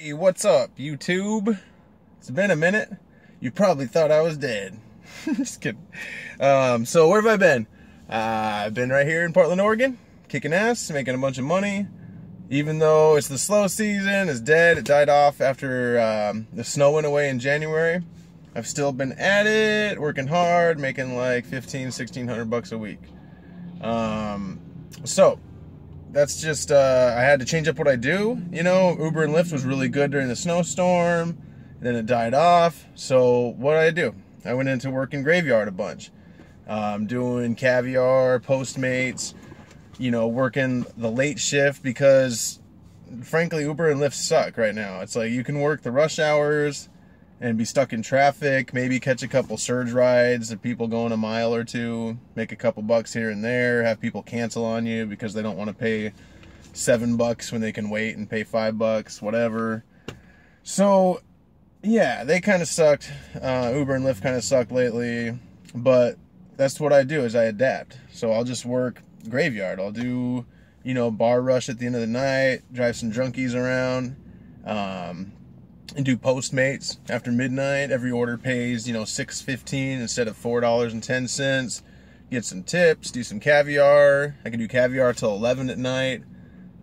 Hey, what's up, YouTube? It's been a minute. You probably thought I was dead. Just kidding. So where have I been? I've been right here in Portland, Oregon, kicking ass, making a bunch of money. Even though it's the slow season, it's dead. It died off after the snow went away in January. I've still been at it, working hard, making like 1,600 bucks a week. So that's just, I had to change up what I do. You know, Uber and Lyft was really good during the snowstorm. Then it died off. So what did I do? I went into working graveyard a bunch. Doing Caviar, Postmates, you know, working the late shift because, frankly, Uber and Lyft suck right now. It's like you can work the rush hours and be stuck in traffic, maybe catch a couple surge rides of people going a mile or two, make a couple bucks here and there, have people cancel on you because they don't want to pay $7 when they can wait and pay $5, whatever. So, yeah, they kind of sucked. Uber and Lyft kind of sucked lately, but that's what I do is I adapt. So I'll just work graveyard. I'll do, you know, bar rush at the end of the night, drive some junkies around, and do Postmates after midnight. Every order pays, you know, $6.15 instead of $4.10. Get some tips, do some Caviar. I can do Caviar till 11 at night.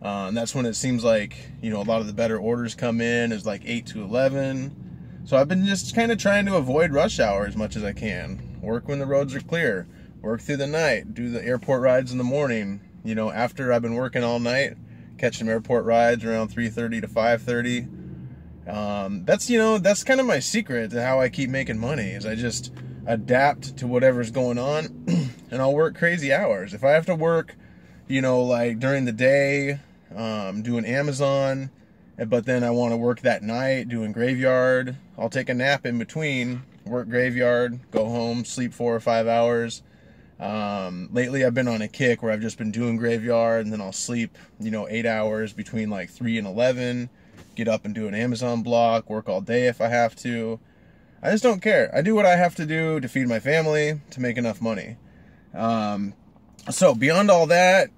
And that's when it seems like, you know, a lot of the better orders come in is like 8 to 11. So I've been just kind of trying to avoid rush hour as much as I can. Work when the roads are clear. Work through the night. Do the airport rides in the morning. You know, after I've been working all night, catch some airport rides around 3:30 to 5:30. That's, you know, that's kind of my secret to how I keep making money is I just adapt to whatever's going on and I'll work crazy hours. If I have to work, you know, like during the day, doing Amazon, but then I want to work that night doing graveyard, I'll take a nap in between, work graveyard, go home, sleep 4 or 5 hours. Lately I've been on a kick where I've just been doing graveyard and then I'll sleep, you know, 8 hours between like 3 and 11, get up and do an Amazon block, work all day if I have to. I just don't care. I do what I have to do to feed my family, to make enough money. So beyond all that,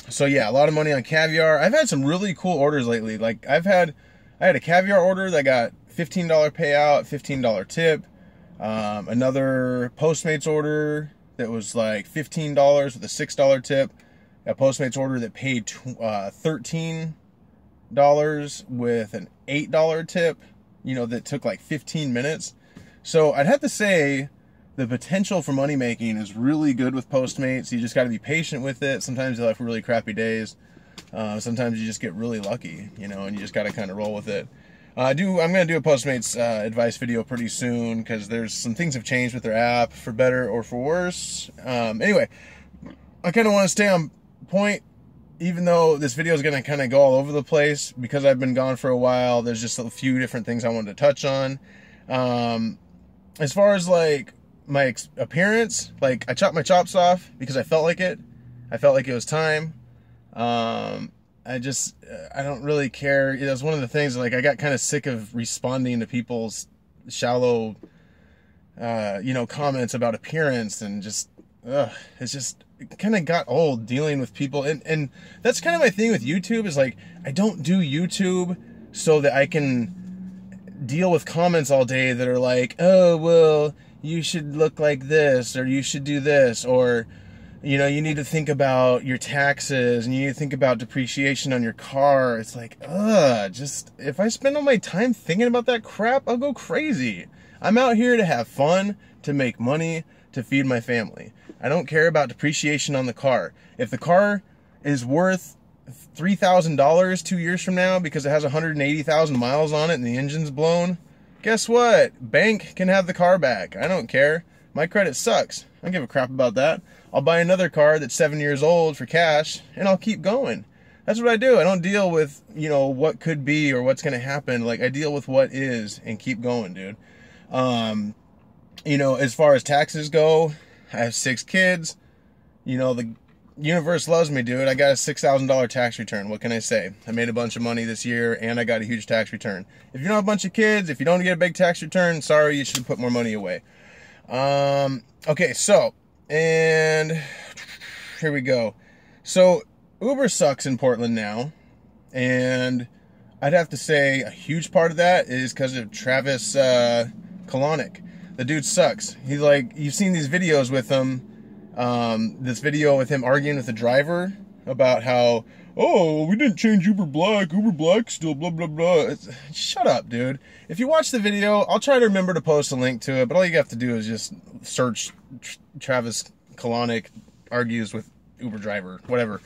so yeah, a lot of money on Caviar. I've had some really cool orders lately. Like I had a Caviar order that got $15 payout, $15 tip. Another Postmates order that was like $15 with a $6 tip. A Postmates order that paid $13 with an $8 tip, you know, that took like 15 minutes. So I'd have to say the potential for money making is really good with Postmates. You just got to be patient with it. Sometimes you'll have really crappy days. Sometimes you just get really lucky, you know, and you just got to kind of roll with it. I'm going to do a Postmates advice video pretty soon because there's some things have changed with their app for better or for worse. Anyway, I kind of want to stay on point, even though this video is going to kind of go all over the place because I've been gone for a while. There's just a few different things I wanted to touch on. As far as like my appearance, like I chopped my chops off because I felt like it. I felt like it was time. I don't really care. It was one of the things, like, I got kind of sick of responding to people's shallow, you know, comments about appearance and just, it kind of got old dealing with people. And that's kind of my thing with YouTube is like, I don't do YouTube so that I can deal with comments all day that are like, oh, well, you should look like this, or you should do this, or, you know, you need to think about your taxes and you need to think about depreciation on your car. It's like, just, if I spend all my time thinking about that crap, I'll go crazy. I'm out here to have fun, to make money, to feed my family. I don't care about depreciation on the car. If the car is worth $3,000 2 years from now because it has 180,000 miles on it and the engine's blown, guess what? Bank can have the car back. I don't care. My credit sucks. I don't give a crap about that. I'll buy another car that's 7 years old for cash, and I'll keep going. That's what I do. I don't deal with, you know, what could be or what's going to happen. Like, I deal with what is and keep going, dude. You know, as far as taxes go, I have 6 kids. You know, the universe loves me, dude. I got a $6,000 tax return. What can I say? I made a bunch of money this year, and I got a huge tax return. If you don't have a bunch of kids, if you don't get a big tax return, sorry, you should put more money away. Okay, so, and here we go. So Uber sucks in Portland now, and I'd have to say a huge part of that is because of Travis Kalanick. The dude sucks. He's like, you've seen these videos with him. This video with him arguing with the driver about how, oh, we didn't change Uber Black. Uber Black still blah, blah, blah. Shut up, dude. If you watch the video, I'll try to remember to post a link to it, but all you have to do is just search Travis Kalanick argues with Uber driver, whatever.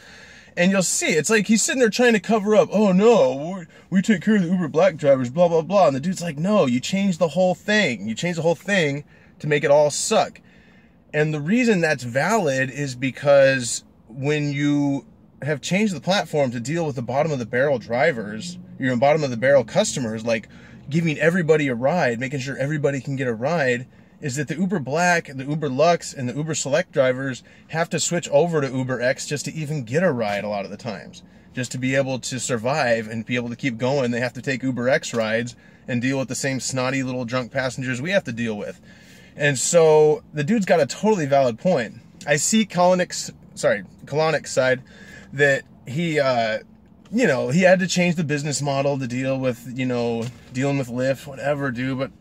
And you'll see, it's like he's sitting there trying to cover up. Oh no, we take care of the Uber Black drivers, blah, blah, blah. And the dude's like, no, you changed the whole thing. You changed the whole thing to make it all suck. And the reason that's valid is because when you have changed the platform to deal with the bottom of the barrel drivers, your bottom of the barrel customers, like giving everybody a ride, making sure everybody can get a ride, is that the Uber Black, the Uber Lux, and the Uber Select drivers have to switch over to Uber X just to even get a ride a lot of the times. Just to be able to survive and be able to keep going, they have to take Uber X rides and deal with the same snotty little drunk passengers we have to deal with. And so the dude's got a totally valid point. I see Kalanick's side that he, you know, he had to change the business model to deal with, you know, dealing with Lyft, whatever, dude, but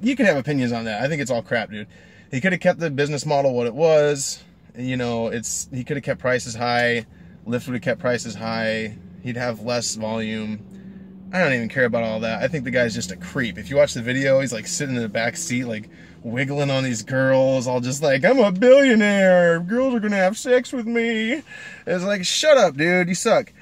you can have opinions on that. I think it's all crap, dude. He could have kept the business model what it was. You know, he could have kept prices high. Lyft would have kept prices high. He'd have less volume. I don't even care about all that. I think the guy's just a creep. If you watch the video, he's like sitting in the back seat, like wiggling on these girls, all just like, I'm a billionaire. Girls are gonna have sex with me. It's like, shut up, dude. You suck.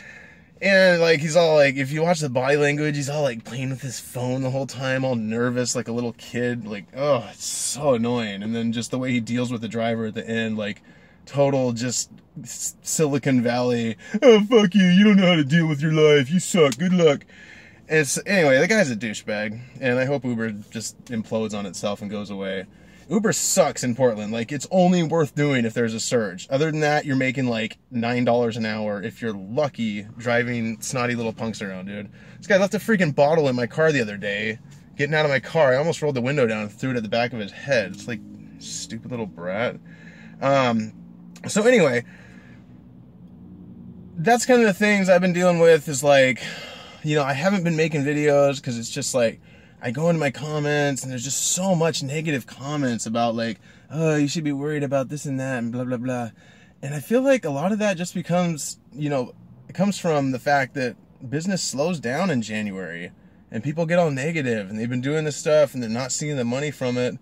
And like, he's all like, if you watch the body language, he's all like playing with his phone the whole time, all nervous, like a little kid. Like, oh, it's so annoying. And then just the way he deals with the driver at the end, like total just Silicon Valley. Oh, fuck you. You don't know how to deal with your life. You suck. Good luck. And anyway, the guy's a douchebag. And I hope Uber just implodes on itself and goes away. Uber sucks in Portland. Like, it's only worth doing if there's a surge. Other than that, you're making like $9 an hour if you're lucky driving snotty little punks around, dude. This guy left a freaking bottle in my car the other day. Getting out of my car, I almost rolled the window down and threw it at the back of his head. It's like, stupid little brat. So anyway, that's kind of the things I've been dealing with is like, you know, I haven't been making videos because it's just like, I go into my comments and there's just so much negative comments about like, oh, you should be worried about this and that and blah, blah, blah. And I feel like a lot of that just becomes, you know, it comes from the fact that business slows down in January and people get all negative and they've been doing this stuff and they're not seeing the money from it.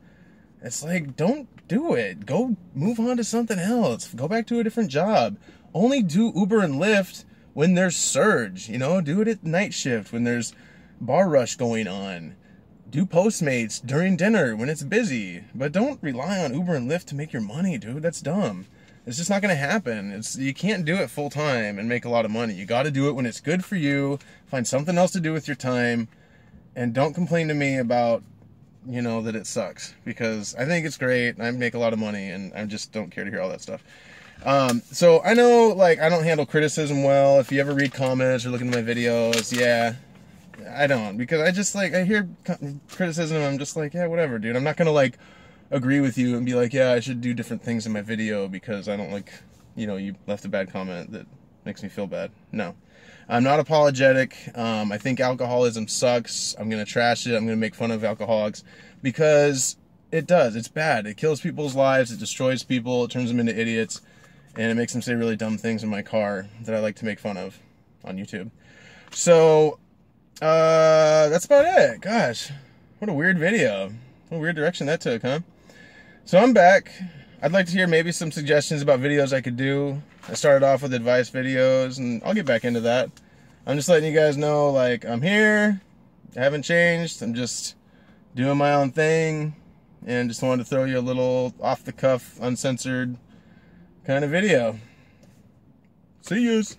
It's like, don't do it. Go move on to something else. Go back to a different job. Only do Uber and Lyft when there's surge, you know, do it at night shift when there's bar rush going on. Do Postmates during dinner when it's busy, but don't rely on Uber and Lyft to make your money, dude. That's dumb. It's just not going to happen. You can't do it full time and make a lot of money. You got to do it when it's good for you. Find something else to do with your time, and don't complain to me about, you know, that it sucks, because I think it's great. I make a lot of money, and I just don't care to hear all that stuff. So I know, like, I don't handle criticism well. If you ever read comments or look into my videos, yeah. I don't, because I just like, I hear criticism and I'm just like, yeah, whatever, dude. I'm not gonna like agree with you and be like, yeah, I should do different things in my video because I don't like, you know, you left a bad comment that makes me feel bad. No, I'm not apologetic. I think alcoholism sucks. I'm gonna trash it. I'm gonna make fun of alcoholics because it does. It's bad. It kills people's lives. It destroys people. It turns them into idiots, and it makes them say really dumb things in my car that I like to make fun of on YouTube. So that's about it. Gosh, what a weird video. What a weird direction that took, huh? So I'm back. I'd like to hear maybe some suggestions about videos I could do. I started off with advice videos, and I'll get back into that. I'm just letting you guys know, like, I'm here. I haven't changed. I'm just doing my own thing, and just wanted to throw you a little off-the-cuff, uncensored kind of video. See yous.